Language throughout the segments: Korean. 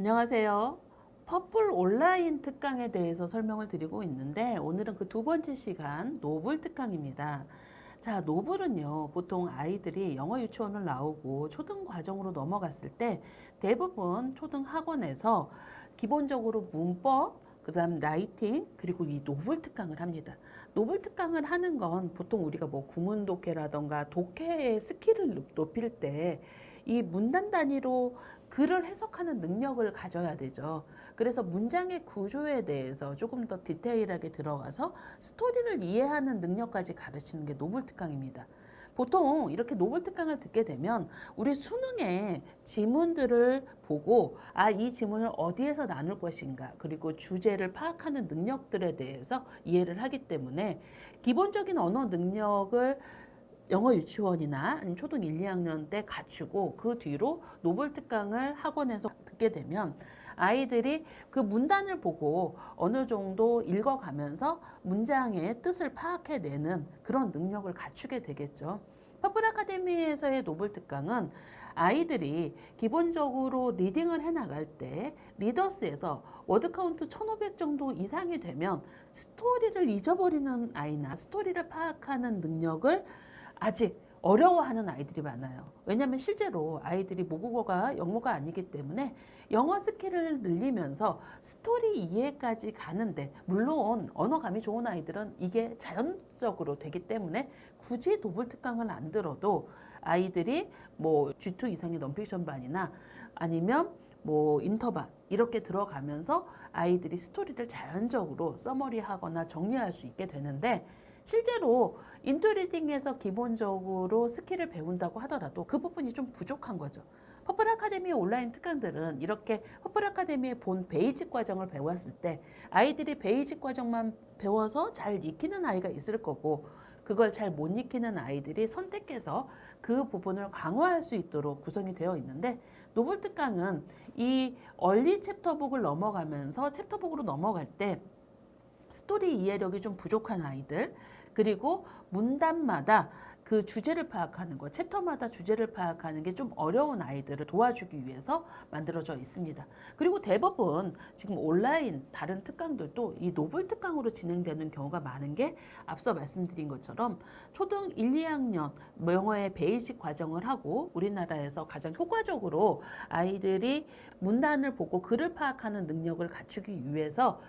안녕하세요. 퍼플 온라인 특강에 대해서 설명을 드리고 있는데 오늘은 그 두 번째 시간 노블 특강입니다. 자, 노블은요, 보통 아이들이 영어 유치원을 나오고 초등 과정으로 넘어갔을 때 대부분 초등 학원에서 기본적으로 문법, 그다음 라이팅, 그리고 이 노블 특강을 합니다. 노블 특강을 하는 건 보통 우리가 뭐 구문 독해라던가 독해의 스킬을 높일 때 이 문단 단위로 글을 해석하는 능력을 가져야 되죠. 그래서 문장의 구조에 대해서 조금 더 디테일하게 들어가서 스토리를 이해하는 능력까지 가르치는 게 노블 특강입니다. 보통 이렇게 노블 특강을 듣게 되면 우리 수능에 지문들을 보고 이 지문을 어디에서 나눌 것인가, 그리고 주제를 파악하는 능력들에 대해서 이해를 하기 때문에 기본적인 언어 능력을 영어 유치원이나 아니면 초등 1, 2학년 때 갖추고 그 뒤로 노블 특강을 학원에서 듣게 되면 아이들이 그 문단을 보고 어느 정도 읽어가면서 문장의 뜻을 파악해내는 그런 능력을 갖추게 되겠죠. 퍼플 아카데미에서의 노블 특강은 아이들이 기본적으로 리딩을 해나갈 때 리더스에서 워드 카운트 1500 정도 이상이 되면 스토리를 잊어버리는 아이나 스토리를 파악하는 능력을 아직 어려워하는 아이들이 많아요. 왜냐하면 실제로 아이들이 모국어가 영어가 아니기 때문에 영어 스킬을 늘리면서 스토리 이해까지 가는데, 물론 언어감이 좋은 아이들은 이게 자연적으로 되기 때문에 굳이 노블 특강을 안 들어도 아이들이 뭐 G2 이상의 넌픽션 반이나 아니면 뭐 인터반 이렇게 들어가면서 아이들이 스토리를 자연적으로 서머리하거나 정리할 수 있게 되는데, 실제로 인투리딩에서 기본적으로 스킬을 배운다고 하더라도 그 부분이 좀 부족한 거죠. 퍼플 아카데미 온라인 특강들은 이렇게 퍼플 아카데미의 본 베이직 과정을 배웠을 때 아이들이 베이직 과정만 배워서 잘 익히는 아이가 있을 거고, 그걸 잘 못 익히는 아이들이 선택해서 그 부분을 강화할 수 있도록 구성이 되어 있는데, 노블 특강은 이 얼리 챕터북을 넘어가면서 챕터북으로 넘어갈 때 스토리 이해력이 좀 부족한 아이들, 그리고 문단마다 그 주제를 파악하는 것, 챕터마다 주제를 파악하는 게 좀 어려운 아이들을 도와주기 위해서 만들어져 있습니다. 그리고 대부분 지금 온라인 다른 특강들도 이 노블 특강으로 진행되는 경우가 많은 게, 앞서 말씀드린 것처럼 초등 1, 2학년 영어의 베이직 과정을 하고 우리나라에서 가장 효과적으로 아이들이 문단을 보고 글을 파악하는 능력을 갖추기 위해서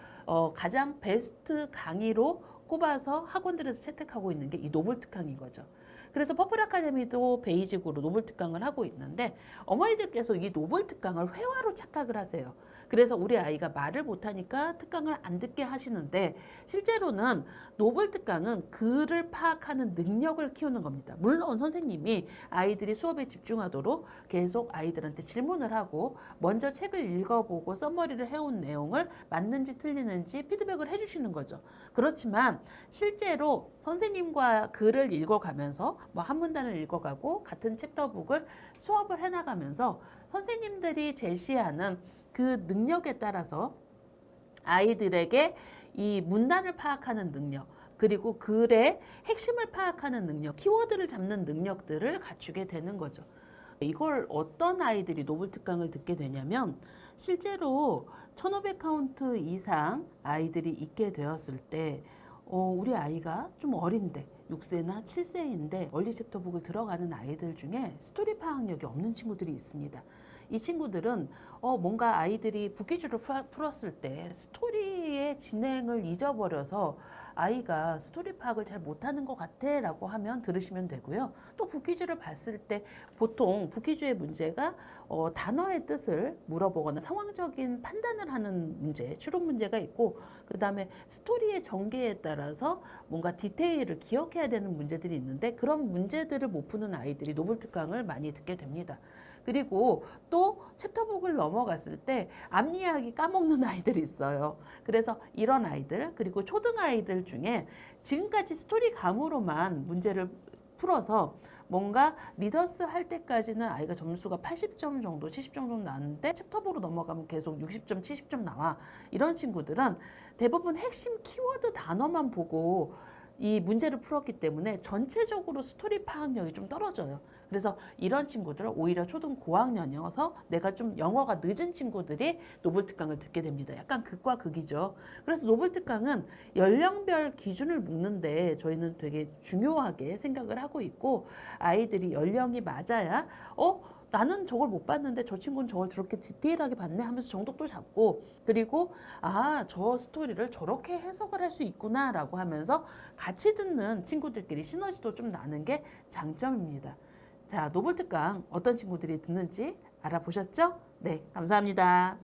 가장 베스트 강의로 꼽아서 학원들에서 채택하고 있는 게 이 노블 특강인 거죠. 그래서 퍼플 아카데미도 베이직으로 노블 특강을 하고 있는데, 어머니들께서 이 노블 특강을 회화로 착각을 하세요. 그래서 우리 아이가 말을 못하니까 특강을 안 듣게 하시는데, 실제로는 노블 특강은 글을 파악하는 능력을 키우는 겁니다. 물론 선생님이 아이들이 수업에 집중하도록 계속 아이들한테 질문을 하고 먼저 책을 읽어보고 서머리를 해온 내용을 맞는지 틀리는지 피드백을 해주시는 거죠. 그렇지만 실제로 선생님과 글을 읽어가면서 뭐 한 문단을 읽어가고 같은 챕터북을 수업을 해나가면서 선생님들이 제시하는 그 능력에 따라서 아이들에게 이 문단을 파악하는 능력, 그리고 글의 핵심을 파악하는 능력, 키워드를 잡는 능력들을 갖추게 되는 거죠. 이걸 어떤 아이들이 노블 특강을 듣게 되냐면, 실제로 1500 카운트 이상 아이들이 있게 되었을 때 우리 아이가 좀 어린데 6세나 7세인데 얼리 챕터북을 들어가는 아이들 중에 스토리 파악력이 없는 친구들이 있습니다. 이 친구들은 뭔가 아이들이 북퀴즈를 풀었을 때 스토리의 진행을 잊어버려서 아이가 스토리 파악을 잘 못하는 것 같아 라고 하면 들으시면 되고요. 또 북퀴즈를 봤을 때 보통 북퀴즈의 문제가 단어의 뜻을 물어보거나 상황적인 판단을 하는 문제, 추론 문제가 있고, 그 다음에 스토리의 전개에 따라서 뭔가 디테일을 기억해야 되는 문제들이 있는데, 그런 문제들을 못 푸는 아이들이 노블 특강을 많이 듣게 됩니다. 그리고 또 챕터북을 넘어갔을 때 앞이야기 까먹는 아이들이 있어요. 그래서 이런 아이들, 그리고 초등 아이들 중에 지금까지 스토리감으로만 문제를 풀어서 뭔가 리더스 할 때까지는 아이가 점수가 80점 정도, 70점 정도 나왔는데 챕터북으로 넘어가면 계속 60점, 70점 나와. 이런 친구들은 대부분 핵심 키워드 단어만 보고 이 문제를 풀었기 때문에 전체적으로 스토리 파악력이 좀 떨어져요. 그래서 이런 친구들은 오히려 초등 고학년이어서 내가 좀 영어가 늦은 친구들이 노블 특강을 듣게 됩니다. 약간 극과 극이죠. 그래서 노블 특강은 연령별 기준을 묻는데 저희는 되게 중요하게 생각을 하고 있고, 아이들이 연령이 맞아야 나는 저걸 못 봤는데 저 친구는 저걸 저렇게 디테일하게 봤네 하면서 정독도 잡고, 그리고 저 스토리를 저렇게 해석을 할 수 있구나라고 하면서 같이 듣는 친구들끼리 시너지도 좀 나는 게 장점입니다. 자, 노블 특강 어떤 친구들이 듣는지 알아보셨죠? 네, 감사합니다.